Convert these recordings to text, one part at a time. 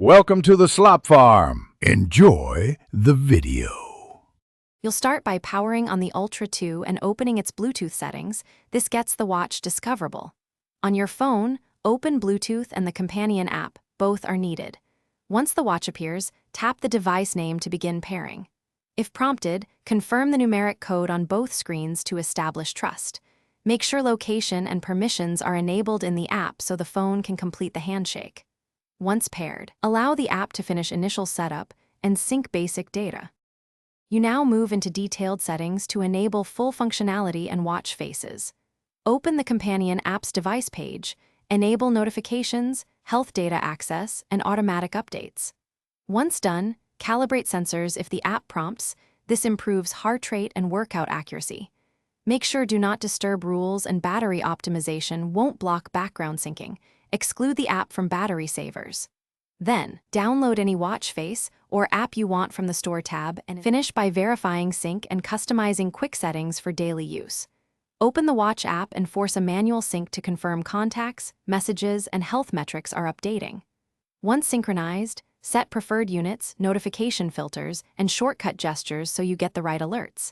Welcome to the Slop Farm. Enjoy the video. You'll start by powering on the Ultra 2 and opening its Bluetooth settings. This gets the watch discoverable. On your phone, open Bluetooth and the companion app. Both are needed. Once the watch appears, tap the device name to begin pairing. If prompted, confirm the numeric code on both screens to establish trust. Make sure location and permissions are enabled in the app so the phone can complete the handshake. Once paired, allow the app to finish initial setup and sync basic data. You now move into detailed settings to enable full functionality and watch faces. Open the companion app's device page, enable notifications, health data access, and automatic updates. Once done, calibrate sensors if the app prompts. This improves heart rate and workout accuracy. Make sure do not disturb rules and battery optimization won't block background syncing. Exclude the app from battery savers. Then, download any watch face or app you want from the Store tab and finish by verifying sync and customizing quick settings for daily use. Open the watch app and force a manual sync to confirm contacts, messages, and health metrics are updating. Once synchronized, set preferred units, notification filters, and shortcut gestures so you get the right alerts.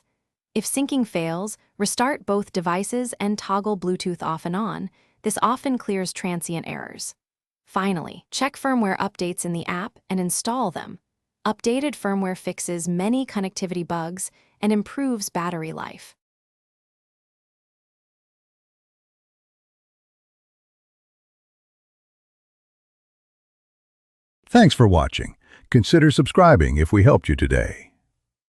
If syncing fails, restart both devices and toggle Bluetooth off and on. This often clears transient errors. Finally, check firmware updates in the app and install them. Updated firmware fixes many connectivity bugs and improves battery life. Thanks for watching. Consider subscribing if we helped you today.